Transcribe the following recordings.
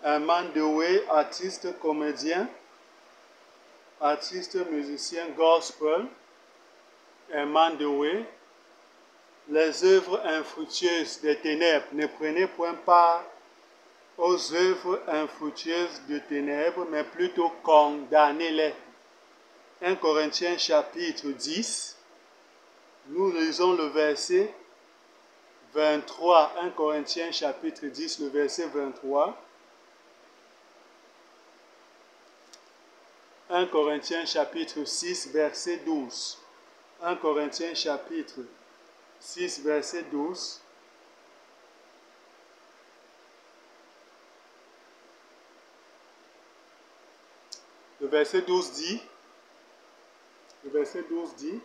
Mandewey, artiste, comédien, artiste, musicien, gospel. Mandewey. Les œuvres infructueuses des ténèbres. Ne prenez point part aux œuvres infructueuses des ténèbres, mais plutôt condamnez-les. 1 Corinthiens chapitre 10. Nous lisons le verset 23. 1 Corinthiens chapitre 10, le verset 23. 1 Corinthiens chapitre 6, verset 12. 1 Corinthiens chapitre 6, verset 12. Le verset 12 dit,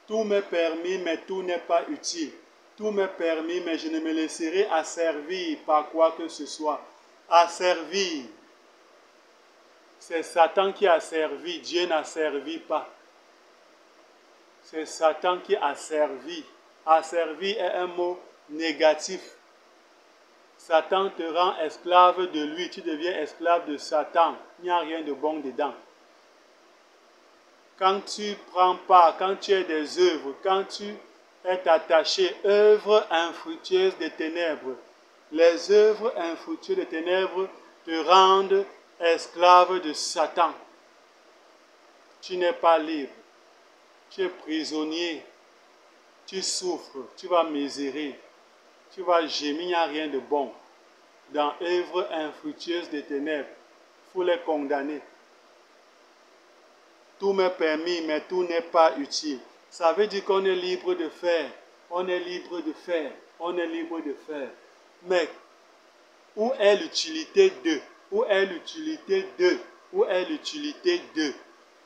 tout m'est permis, mais tout n'est pas utile. Tout m'est permis, mais je ne me laisserai asservir par quoi que ce soit. Asservir. C'est Satan qui a servi, Dieu n'a servi pas. C'est Satan qui a servi. Asservir est un mot négatif. Satan te rend esclave de lui, tu deviens esclave de Satan. Il n'y a rien de bon dedans. Quand tu prends part, quand tu es des œuvres, quand tu es attaché, œuvres infructueuses des ténèbres, les œuvres infructueuses des ténèbres te rendent esclave de Satan. Tu n'es pas libre. Tu es prisonnier. Tu souffres. Tu vas misérer. Tu vas gémir. Il n'y a rien de bon. Dans œuvres infructueuses des ténèbres, il faut les condamner. Tout m'est permis, mais tout n'est pas utile. Ça veut dire qu'on est libre de faire. On est libre de faire. On est libre de faire. Mais où est l'utilité de? Où est l'utilité de? Où est l'utilité de?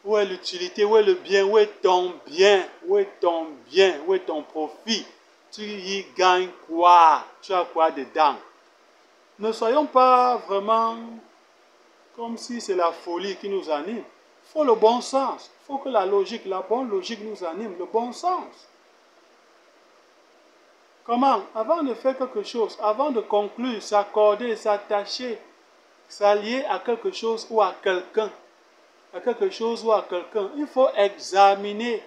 Où est l'utilité? Où est le bien? Où est ton bien? Où est ton bien? Où est ton profit? Tu y gagnes quoi? Tu as quoi dedans? Ne soyons pas vraiment comme si c'est la folie qui nous anime. Il faut le bon sens. Il faut que la bonne logique nous anime, le bon sens. Comment? Avant de faire quelque chose, avant de conclure, s'accorder, s'attacher, s'allier à quelque chose ou à quelqu'un, il faut examiner,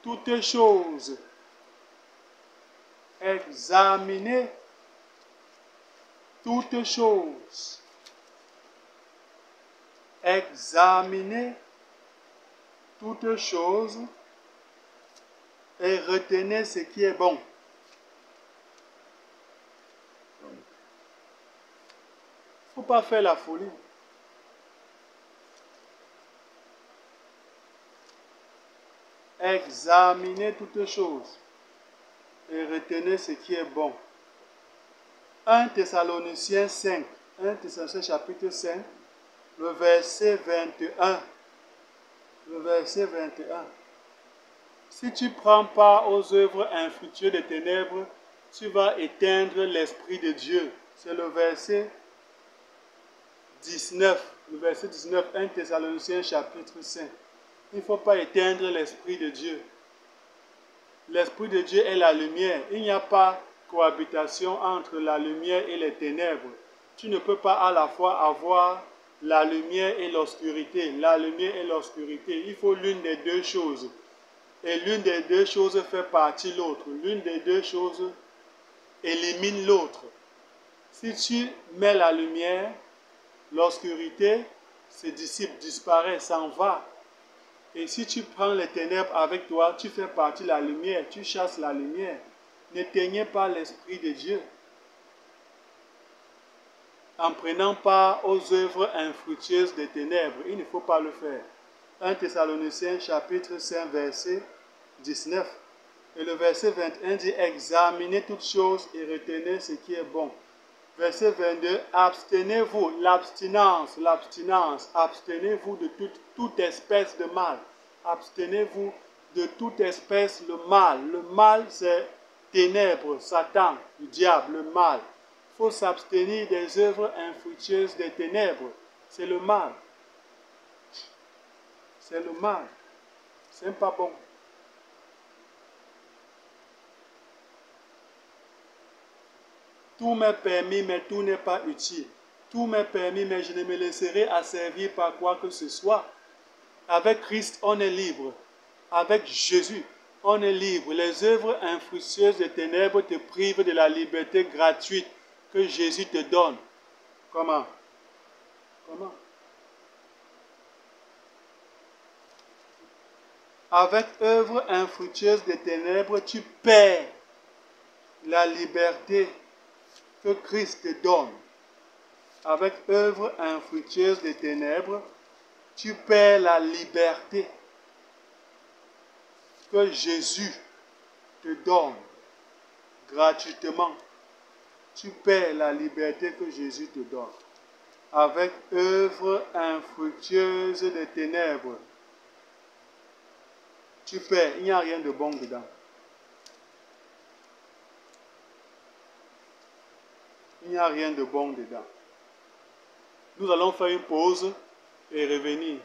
toutes choses. Examiner toutes choses. Examinez toutes choses et retenez ce qui est bon. Il ne faut pas faire la folie. Examinez toutes choses et retenez ce qui est bon. 1 Thessaloniciens 5, 1 Thessaloniciens chapitre 5, le verset 21. Le verset 21. Si tu prends part aux œuvres infructueuses des ténèbres, tu vas éteindre l'Esprit de Dieu. C'est le verset 19. Le verset 19, 1 Thessaloniciens chapitre 5. Il ne faut pas éteindre l'Esprit de Dieu. L'Esprit de Dieu est la lumière. Il n'y a pas cohabitation entre la lumière et les ténèbres. Tu ne peux pas à la fois avoir la lumière et l'obscurité. La lumière et l'obscurité. Il faut l'une des deux choses. Et l'une des deux choses fait partie de l'autre. L'une des deux choses élimine l'autre. Si tu mets la lumière, l'obscurité se dissipe, disparaît, s'en va. Et si tu prends les ténèbres avec toi, tu fais partie de la lumière, tu chasses la lumière. N'éteignez pas l'Esprit de Dieu en prenant part aux œuvres infructueuses des ténèbres. Il ne faut pas le faire. 1 Thessaloniciens chapitre 5 verset 19. Et le verset 21 dit: examinez toutes choses et retenez ce qui est bon. Verset 22, abstenez-vous, l'abstinence, abstenez-vous de toute espèce de mal. Abstenez-vous de toute espèce de mal. Le mal, c'est ténèbres, Satan, le diable, le mal. Il faut s'abstenir des œuvres infructueuses des ténèbres. C'est le mal. C'est le mal. C'est pas bon. Tout m'est permis, mais tout n'est pas utile. Tout m'est permis, mais je ne me laisserai asservir par quoi que ce soit. Avec Christ, on est libre. Avec Jésus, on est libre. Les œuvres infructueuses des ténèbres te privent de la liberté gratuite que Jésus te donne. Comment? Comment? Avec œuvres infructueuses des ténèbres, tu perds la liberté que Christ te donne. Avec œuvres infructueuses des ténèbres, tu perds la liberté que Jésus te donne gratuitement. Tu perds la liberté que Jésus te donne. Avec œuvres infructueuses des ténèbres, tu perds. Il n'y a rien de bon dedans. Il n'y a rien de bon dedans. Nous allons faire une pause et revenir.